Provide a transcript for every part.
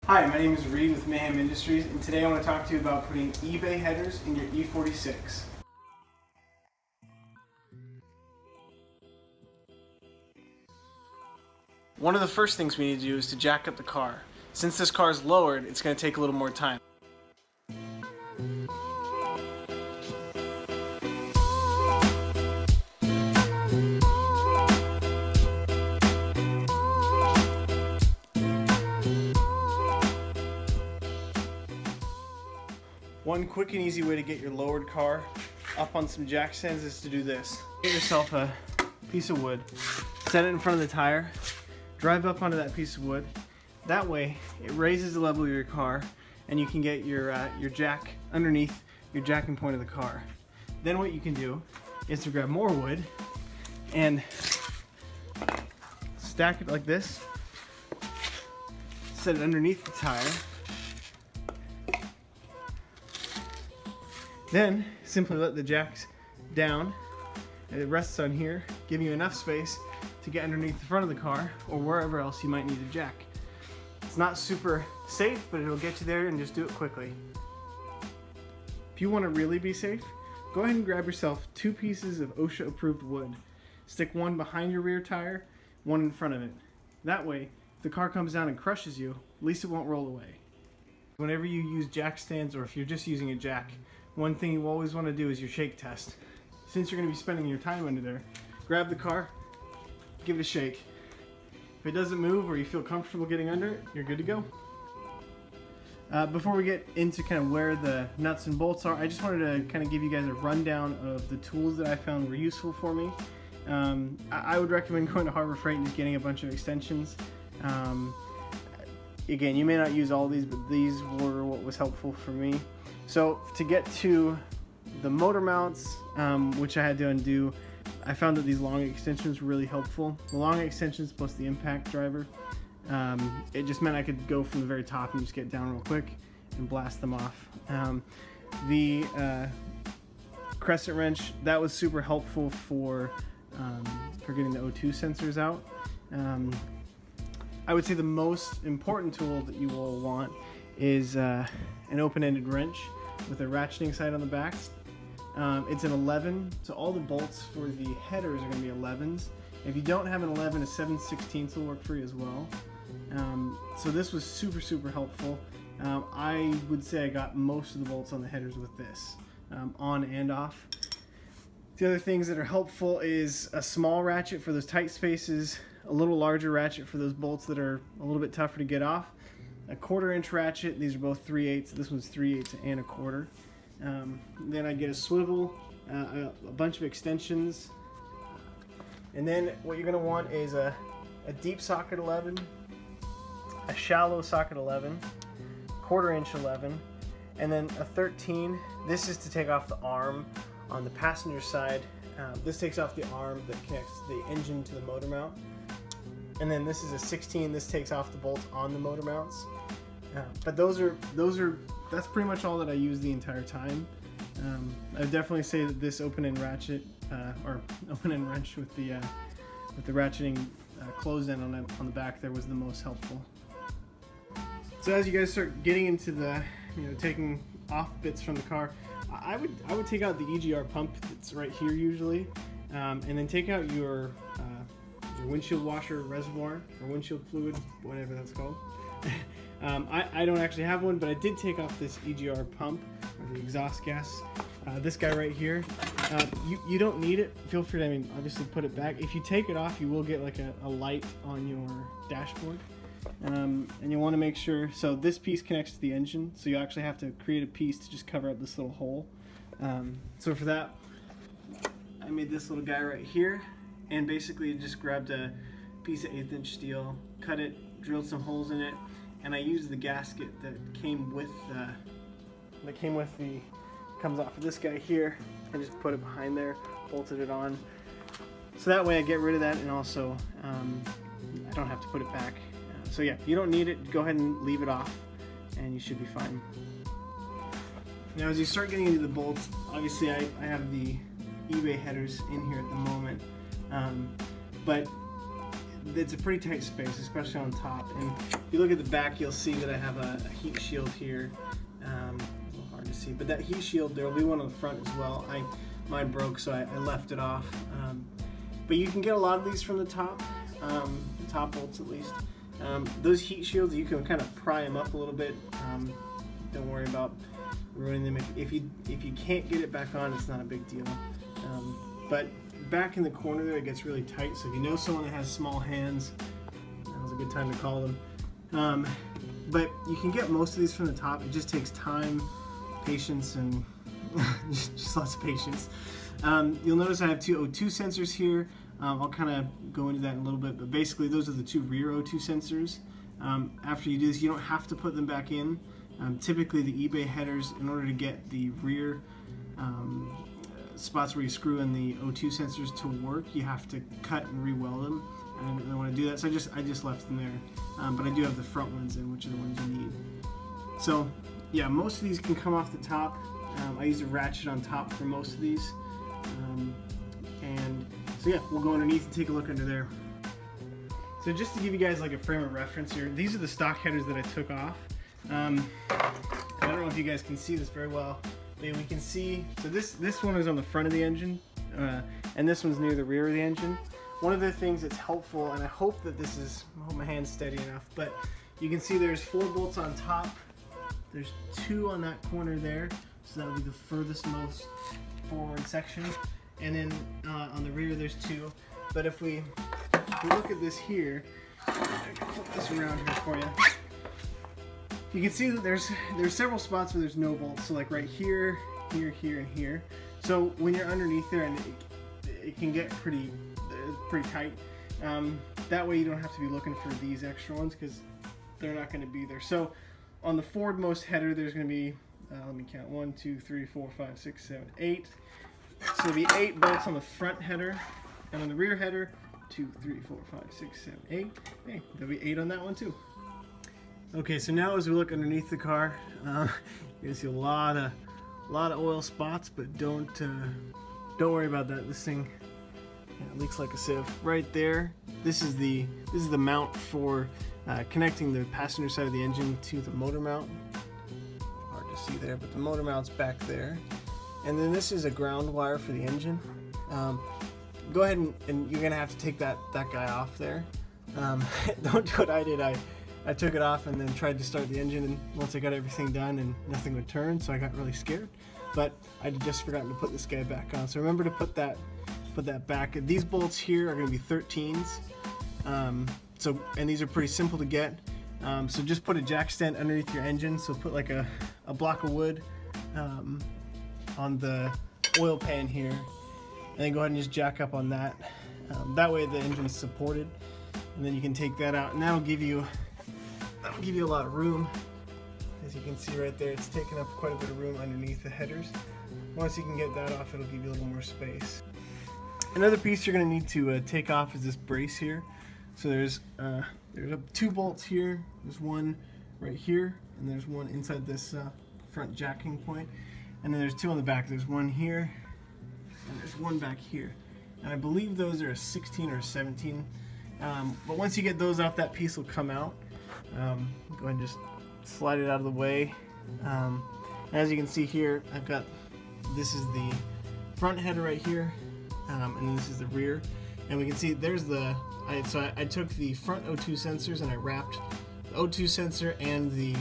Hi, my name is Reed with Mayhem Industries, and today I want to talk to you about putting eBay headers in your E46. One of the first things we need to do is to jack up the car. Since this car is lowered, it's going to take a little more time. One quick and easy way to get your lowered car up on some jack stands is to do this. Get yourself a piece of wood, set it in front of the tire, drive up onto that piece of wood. That way it raises the level of your car and you can get your jack underneath your jacking point of the car. Then what you can do is to grab more wood and stack it like this, set it underneath the tire. Then simply let the jacks down, and it rests on here, giving you enough space to get underneath the front of the car or wherever else you might need a jack. It's not super safe, but it'll get you there, and just do it quickly. If you want to really be safe, go ahead and grab yourself 2 pieces of OSHA approved wood. Stick one behind your rear tire, one in front of it. That way, if the car comes down and crushes you, at least it won't roll away. Whenever you use jack stands, or if you're just using a jack, one thing you always want to do is your shake test. Since you're going to be spending your time under there, grab the car, give it a shake. If it doesn't move or you feel comfortable getting under it, you're good to go. Before we get into kind of where the nuts and bolts are, I just wanted to kind of give you guys a rundown of the tools that I found were useful for me. I would recommend going to Harbor Freight and just getting a bunch of extensions. Again, you may not use all these, but these were what was helpful for me. So to get to the motor mounts, which I had to undo, I found that these long extensions were really helpful. The long extensions plus the impact driver, it just meant I could go from the very top and just get down real quick and blast them off. The crescent wrench, that was super helpful for getting the O2 sensors out. I would say the most important tool that you will want is an open-ended wrench with a ratcheting side on the back. It's an 11, so all the bolts for the headers are going to be 11s. If you don't have an 11, a 7/16 will work for you as well. So this was super helpful. I would say I got most of the bolts on the headers with this, on and off. The other things that are helpful is a small ratchet for those tight spaces, a little larger ratchet for those bolts that are a little bit tougher to get off, a 1/4 inch ratchet. These are both 3/8. This one's 3/8 and a 1/4. Then I get a swivel, a bunch of extensions, and then what you're going to want is a deep socket 11, a shallow socket 11, 1/4 inch 11, and then a 13. This is to take off the arm on the passenger side. This takes off the arm that connects the engine to the motor mount. And then this is a 16. This takes off the bolts on the motor mounts. But that's pretty much all that I use the entire time. I would definitely say that this open-end ratchet, or open-end wrench with the ratcheting closed end on the back there was the most helpful. So as you guys start getting into the, taking off bits from the car, I would take out the EGR pump that's right here usually, and then take out your windshield washer reservoir or windshield fluid, whatever that's called. I don't actually have one, but I did take off this EGR pump, or the exhaust gas. This guy right here, you don't need it. Feel free to, obviously put it back. If you take it off, you will get like a light on your dashboard. And you want to make sure, so this piece connects to the engine, so you actually have to create a piece to just cover up this little hole. So for that, I made this little guy right here, and basically just grabbed a piece of 1/8 inch steel, cut it, drilled some holes in it, and I used the gasket that came with comes off of this guy here, and just put it behind there, bolted it on. So that way I get rid of that, and also I don't have to put it back. So yeah, you don't need it. Go ahead and leave it off, and you should be fine. Now as you start getting into the bolts, obviously I have the eBay headers in here at the moment, but it's a pretty tight space, especially on top. And if you look at the back, you'll see that I have a heat shield here. A little hard to see, but that heat shield, there will be one on the front as well. Mine broke, so I left it off. But you can get a lot of these from the top bolts at least. Those heat shields, you can kind of pry them up a little bit. Don't worry about ruining them. If you can't get it back on, it's not a big deal. But back in the corner there, it gets really tight. So if you know someone that has small hands, that was a good time to call them. But you can get most of these from the top. It just takes time, patience, and just lots of patience. You'll notice I have two O2 sensors here. I'll kind of go into that in a little bit, but basically those are the two rear O2 sensors. After you do this, you don't have to put them back in. Typically the eBay headers, in order to get the rear spots where you screw in the O2 sensors to work, you have to cut and re-weld them. I didn't really want to do that, so I just left them there. But I do have the front ones in, which are the ones you need. So yeah, most of these can come off the top. I use a ratchet on top for most of these. And so yeah, we'll go underneath and take a look under there. So just to give you guys like a frame of reference here, these are the stock headers that I took off. I don't know if you guys can see this very well. Maybe we can see, so this one is on the front of the engine, and this one's near the rear of the engine. One of the things that's helpful, and I hope that this is, I hope my hand's steady enough, but you can see there's 4 bolts on top. There's 2 on that corner there, so that would be the furthest most forward section. And then on the rear there's 2. But if we look at this here, I can flip this around here for you. You can see that there's several spots where there's no bolts. So like right here, here, here, and here. So when you're underneath there, and it can get pretty tight. That way you don't have to be looking for these extra ones because they're not going to be there. So on the forwardmost header, there's going to be, let me count, 1, 2, 3, 4, 5, 6, 7, 8. So there'll be 8 bolts on the front header, and on the rear header, 2, 3, 4, 5, 6, 7, 8. Hey, there'll be 8 on that one too. Okay, so now as we look underneath the car, you're gonna see a lot of oil spots, but don't worry about that. This thing leaks like a sieve. Right there, this is the mount for connecting the passenger side of the engine to the motor mount. Hard to see there, but the motor mount's back there. And then this is a ground wire for the engine. Go ahead and you're gonna have to take that guy off there. Don't do what I did. I took it off and then tried to start the engine, and once I got everything done and nothing would turn, so I got really scared. But I'd just forgotten to put this guy back on. So remember to put that back. These bolts here are gonna be 13s. And these are pretty simple to get. So just put a jack stand underneath your engine. So put like a block of wood on the oil pan here, and then go ahead and just jack up on that. That way the engine's supported, and then you can take that out, and that'll give you a lot of room. As you can see right there, it's taking up quite a bit of room underneath the headers. Once you can get that off, it'll give you a little more space. Another piece you're going to need to take off is this brace here. So there's 2 bolts here. There's one right here, and there's one inside this front jacking point. And then there's 2 on the back. There's one here, and there's one back here. And I believe those are a 16 or a 17. But once you get those off, that piece will come out. Go ahead and just slide it out of the way. And as you can see here, this is the front header right here, and then this is the rear. And we can see there's I took the front O2 sensors and I wrapped the O2 sensor and the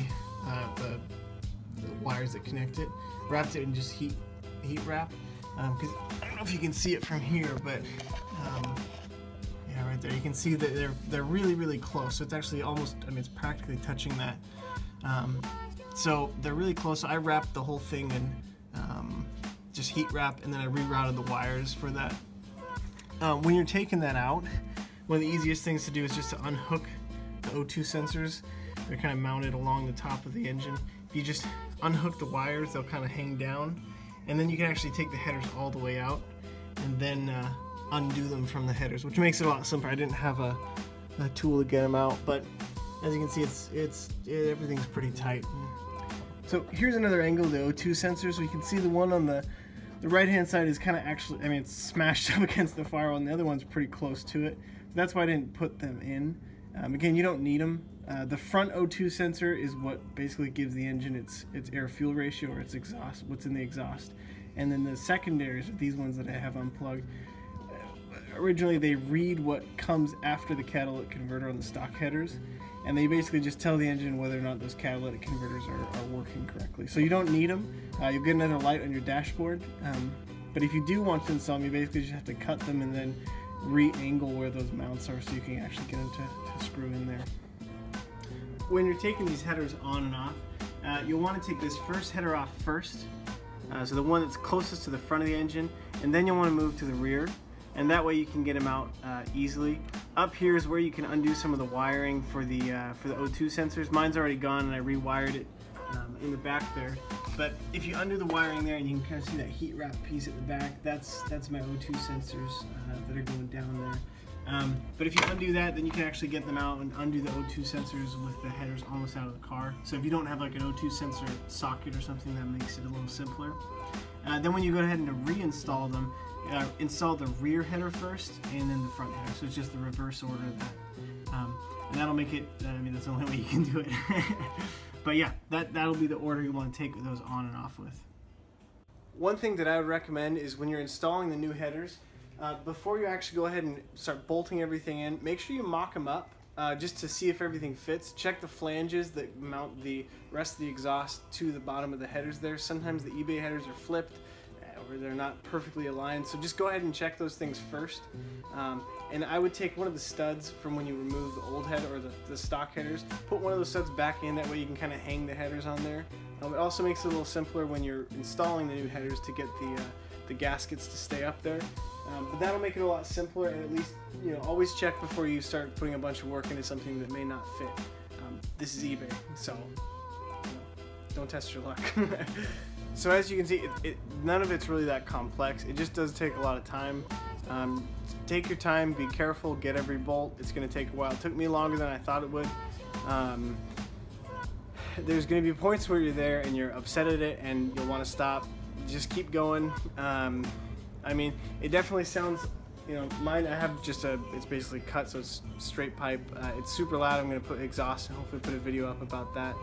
wires that connect it. Wrapped it in just heat wrap. Because I don't know if you can see it from here, but yeah, right there you can see that they're really, really close. So it's actually almost, I mean, it's practically touching that. So they're really close. So I wrapped the whole thing in just heat wrap, and then I rerouted the wires for that. When you're taking that out, one of the easiest things to do is just to unhook the O2 sensors. They're kind of mounted along the top of the engine. If you just unhook the wires, they'll kind of hang down, and then you can actually take the headers all the way out and then undo them from the headers, which makes it a lot simpler. I didn't have a tool to get them out, but as you can see, everything's pretty tight. So here's another angle of the O2 sensors. So you can see the one on the right hand side is kind of actually, I mean, it's smashed up against the firewall, and the other one's pretty close to it. that's why I didn't put them in. Again, you don't need them. The front O2 sensor is what basically gives the engine its air-fuel ratio, or its exhaust, what's in the exhaust. And then the secondaries, these ones that I have unplugged, originally they read what comes after the catalytic converter on the stock headers, and they basically just tell the engine whether or not those catalytic converters are working correctly. So you don't need them. You'll get another light on your dashboard. But if you do want to install them, you basically just have to cut them and then re-angle where those mounts are so you can actually get them to screw in there. When you're taking these headers on and off, you'll want to take this first header off first, so the one that's closest to the front of the engine, and then you'll want to move to the rear, and that way you can get them out easily. Up here is where you can undo some of the wiring for the O2 sensors. Mine's already gone and I rewired it in the back there. But if you undo the wiring there, and you can kind of see that heat wrap piece at the back, that's my O2 sensors that are going down there. But if you undo that, then you can actually get them out and undo the O2 sensors with the headers almost out of the car. So if you don't have like an O2 sensor socket or something, that makes it a little simpler. Then when you go ahead and reinstall them, install the rear header first and then the front header. So it's just the reverse order of that. And that'll make it, I mean, that's the only way you can do it. But yeah, that'll be the order you want to take those on and off with. One thing that I would recommend is when you're installing the new headers, before you actually go ahead and start bolting everything in, make sure you mock them up just to see if everything fits. Check the flanges that mount the rest of the exhaust to the bottom of the headers there. Sometimes the eBay headers are flipped or they're not perfectly aligned, so just go ahead and check those things first. And I would take one of the studs from when you remove the old head or the stock headers, put one of those studs back in, that way you can kind of hang the headers on there. It also makes it a little simpler when you're installing the new headers to get the gaskets to stay up there. But that'll make it a lot simpler, and at least, you know, always check before you start putting a bunch of work into something that may not fit. This is eBay, so you know, don't test your luck. So as you can see, none of it's really that complex. It just does take a lot of time. Take your time, be careful, get every bolt. It's going to take a while. It took me longer than I thought it would. There's going to be points where you're there and you're upset at it and you'll want to stop. Just keep going. I mean, it definitely sounds, you know, mine, I have just it's basically cut, so it's straight pipe. It's super loud. I'm going to put exhaust and hopefully put a video up about that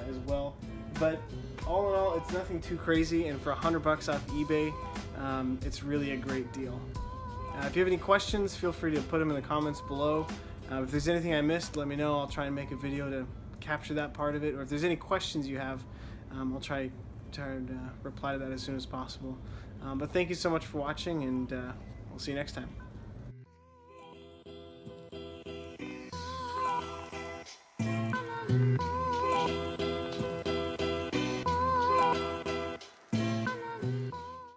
as well. But all in all, it's nothing too crazy, and for $100 off eBay, it's really a great deal. If you have any questions, feel free to put them in the comments below. If there's anything I missed, let me know. I'll try and make a video to capture that part of it. Or if there's any questions you have, I'll try to reply to that as soon as possible. But thank you so much for watching, and we'll see you next time.